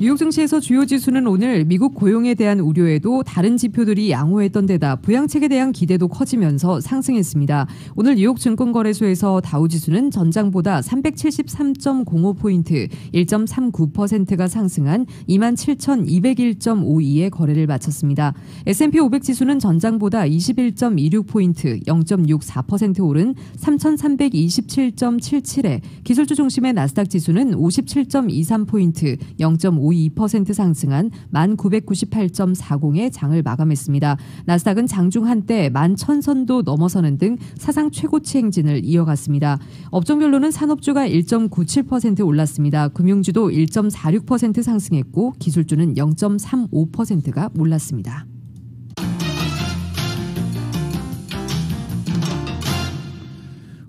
뉴욕 증시에서 주요 지수는 오늘 미국 고용에 대한 우려에도 다른 지표들이 양호했던 데다 부양책에 대한 기대도 커지면서 상승했습니다. 오늘 뉴욕 증권거래소에서 다우지수는 전장보다 373.05포인트 1.39%가 상승한 27,201.52에 거래를 마쳤습니다. S&P 500 지수는 전장보다 21.26포인트 0.64% 오른 3,327.77에 기술주 중심의 나스닥 지수는 57.23포인트 0.52% 상승한 1998.40에 장을 마감했습니다. 나스닥은 장중 한때 11,000선도 넘어서는 등 사상 최고치 행진을 이어갔습니다. 업종별로는 산업주가 1.97% 올랐습니다. 금융주도 1.46% 상승했고 기술주는 0.35%가 몰랐습니다.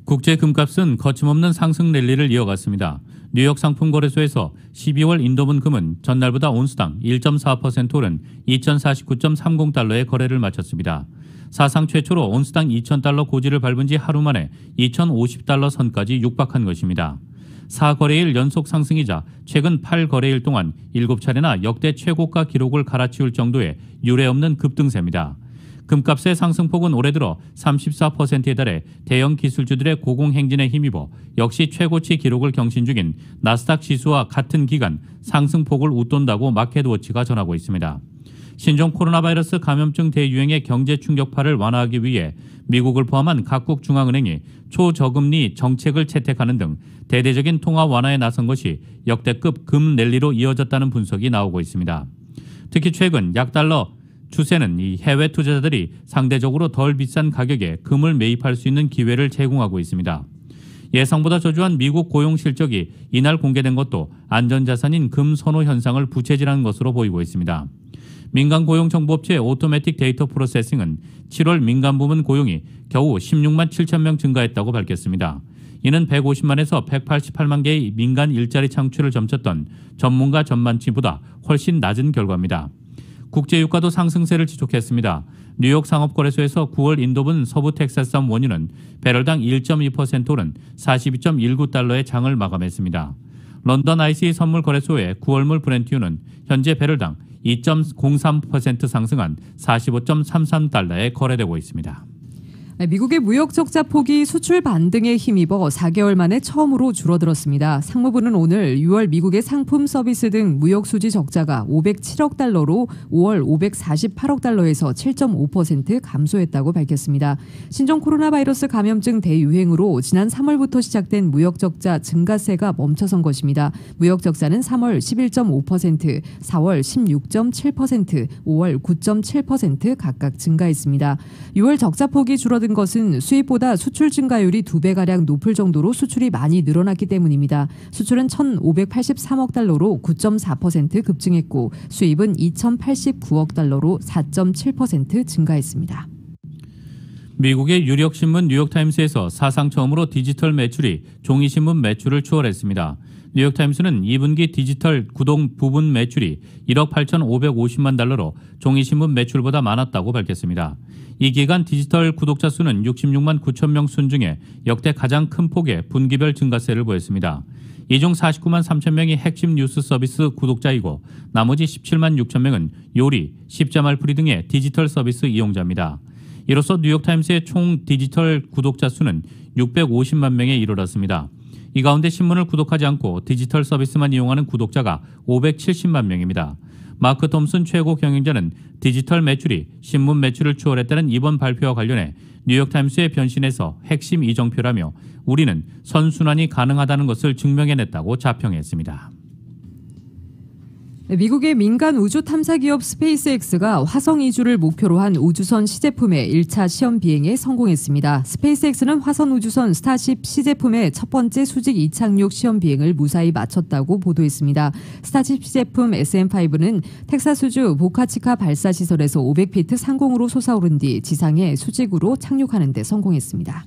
국제 금값은 거침없는 상승 랠리를 이어갔습니다. 뉴욕 상품거래소에서 12월 인도분 금은 전날보다 온스당 1.4% 오른 2,049.30달러의 거래를 마쳤습니다. 사상 최초로 온스당 2,000달러 고지를 밟은 지 하루 만에 2,050달러 선까지 육박한 것입니다. 4거래일 연속 상승이자 최근 8거래일 동안 7차례나 역대 최고가 기록을 갈아치울 정도의 유례없는 급등세입니다. 금값의 상승폭은 올해 들어 34%에 달해 대형 기술주들의 고공행진에 힘입어 역시 최고치 기록을 경신 중인 나스닥 지수와 같은 기간 상승폭을 웃돈다고 마켓워치가 전하고 있습니다. 신종 코로나 바이러스 감염증 대유행의 경제 충격파를 완화하기 위해 미국을 포함한 각국 중앙은행이 초저금리 정책을 채택하는 등 대대적인 통화 완화에 나선 것이 역대급 금 랠리로 이어졌다는 분석이 나오고 있습니다. 특히 최근 약달러 추세는 이 해외 투자자들이 상대적으로 덜 비싼 가격에 금을 매입할 수 있는 기회를 제공하고 있습니다. 예상보다 저조한 미국 고용 실적이 이날 공개된 것도 안전자산인 금 선호 현상을 부채질한 것으로 보이고 있습니다. 민간 고용 정보업체 오토매틱 데이터 프로세싱은 7월 민간 부문 고용이 겨우 16만 7천 명 증가했다고 밝혔습니다. 이는 150만에서 188만 개의 민간 일자리 창출을 점쳤던 전문가 전망치보다 훨씬 낮은 결과입니다. 국제유가도 상승세를 지속했습니다. 뉴욕 상업거래소에서 9월 인도분 서부 텍사스산 원유는 배럴당 1.2% 오른 42.19달러의 장을 마감했습니다. 런던 ICE 선물거래소의 9월물 브렌트유는 현재 배럴당 2.03% 상승한 45.33달러에 거래되고 있습니다. 미국의 무역 적자 폭이 수출 반등에 힘입어 4개월 만에 처음으로 줄어들었습니다. 상무부는 오늘 6월 미국의 상품 서비스 등 무역 수지 적자가 507억 달러로 5월 548억 달러에서 7.5% 감소했다고 밝혔습니다. 신종 코로나 바이러스 감염증 대유행으로 지난 3월부터 시작된 무역 적자 증가세가 멈춰선 것입니다. 무역 적자는 3월 11.5%, 4월 16.7%, 5월 9.7% 각각 증가했습니다. 6월 적자 폭이 줄어든 것은 수입보다 수출 증가율이 2배가량 높을 정도로 수출이 많이 늘어났기 때문입니다. 수출은 1,583억 달러로 9.4% 급증했고 수입은 2,089억 달러로 4.7% 증가했습니다. 미국의 유력 신문 뉴욕타임스에서 사상 처음으로 디지털 매출이 종이신문 매출을 추월했습니다. 뉴욕타임스는 2분기 디지털 구독 부분 매출이 1억 8,550만 달러로 종이신문 매출보다 많았다고 밝혔습니다. 이 기간 디지털 구독자 수는 66만 9천 명 순 중에 역대 가장 큰 폭의 분기별 증가세를 보였습니다. 이 중 49만 3천 명이 핵심 뉴스 서비스 구독자이고 나머지 17만 6천 명은 요리, 십자말풀이 등의 디지털 서비스 이용자입니다. 이로써 뉴욕타임스의 총 디지털 구독자 수는 650만 명에 이르렀습니다. 이 가운데 신문을 구독하지 않고 디지털 서비스만 이용하는 구독자가 570만 명입니다. 마크 톰슨 최고 경영자는 디지털 매출이 신문 매출을 추월했다는 이번 발표와 관련해 뉴욕타임스의 변신에서 핵심 이정표라며 우리는 선순환이 가능하다는 것을 증명해냈다고 자평했습니다. 미국의 민간 우주 탐사 기업 스페이스X가 화성 이주를 목표로 한 우주선 시제품의 1차 시험 비행에 성공했습니다. 스페이스X는 화성 우주선 스타쉽 시제품의 첫 번째 수직 이착륙 시험 비행을 무사히 마쳤다고 보도했습니다. 스타쉽 시제품 SM5는 텍사스주 보카치카 발사시설에서 500피트 상공으로 솟아오른 뒤 지상에 수직으로 착륙하는 데 성공했습니다.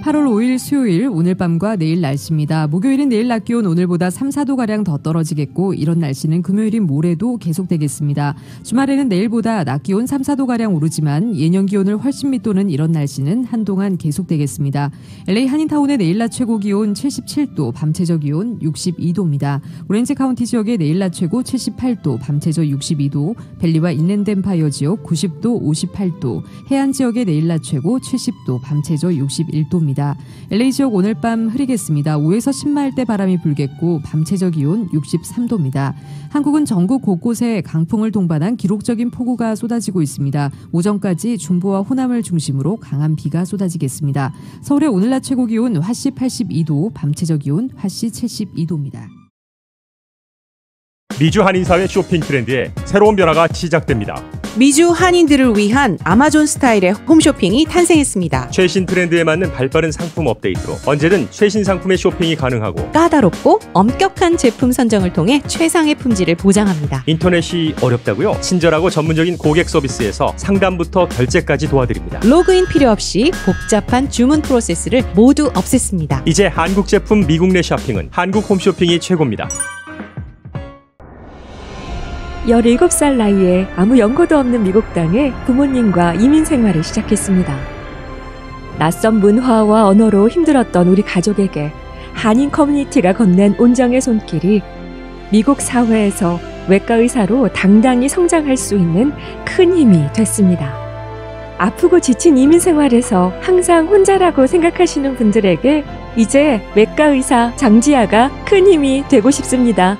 (8월 5일) 수요일 오늘 밤과 내일 날씨입니다. 목요일은 내일 낮 기온 오늘보다 3, 4도가량 더 떨어지겠고 이런 날씨는 금요일인 모레도 계속되겠습니다. 주말에는 내일보다 낮 기온 3, 4도가량 오르지만 예년 기온을 훨씬 밑도는 이런 날씨는 한동안 계속되겠습니다. LA 한인타운의 내일 낮 최고 기온 77도, 밤 최저 기온 62도입니다. 오렌지 카운티 지역의 내일 낮 최고 78도, 밤 최저 62도, 벨리와 인랜드 엠파이어 지역 90도, 58도, 해안 지역의 내일 낮 최고 70도, 밤 최저 61도입니다. LA 지역 오늘 밤 흐리겠습니다. 5에서 10마일대 바람이 불겠고 밤 최저 기온 63도입니다. 한국은 전국 곳곳에 강풍을 동반한 기록적인 폭우가 쏟아지고 있습니다. 오전까지 중부와 호남을 중심으로 강한 비가 쏟아지겠습니다. 서울의 오늘 낮 최고 기온 화씨 82도, 밤 최저 기온 화씨 72도입니다. 미주 한인사회 쇼핑 트렌드에 새로운 변화가 시작됩니다. 미주 한인들을 위한 아마존 스타일의 홈쇼핑이 탄생했습니다. 최신 트렌드에 맞는 발빠른 상품 업데이트로 언제든 최신 상품의 쇼핑이 가능하고 까다롭고 엄격한 제품 선정을 통해 최상의 품질을 보장합니다. 인터넷이 어렵다고요? 친절하고 전문적인 고객 서비스에서 상담부터 결제까지 도와드립니다. 로그인 필요 없이 복잡한 주문 프로세스를 모두 없앴습니다. 이제 한국 제품 미국 내 쇼핑은 한국 홈쇼핑이 최고입니다. 17살 나이에 아무 연고도 없는 미국 땅에 부모님과 이민 생활을 시작했습니다. 낯선 문화와 언어로 힘들었던 우리 가족에게 한인 커뮤니티가 건넨 온정의 손길이 미국 사회에서 외과 의사로 당당히 성장할 수 있는 큰 힘이 됐습니다. 아프고 지친 이민 생활에서 항상 혼자라고 생각하시는 분들에게 이제 외과 의사 장지아가 큰 힘이 되고 싶습니다.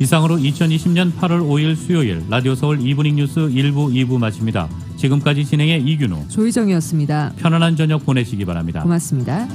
이상으로 2020년 8월 5일 수요일 라디오 서울 이브닝 뉴스 1부, 2부 마칩니다. 지금까지 진행의 이균호, 조희정이었습니다. 편안한 저녁 보내시기 바랍니다. 고맙습니다.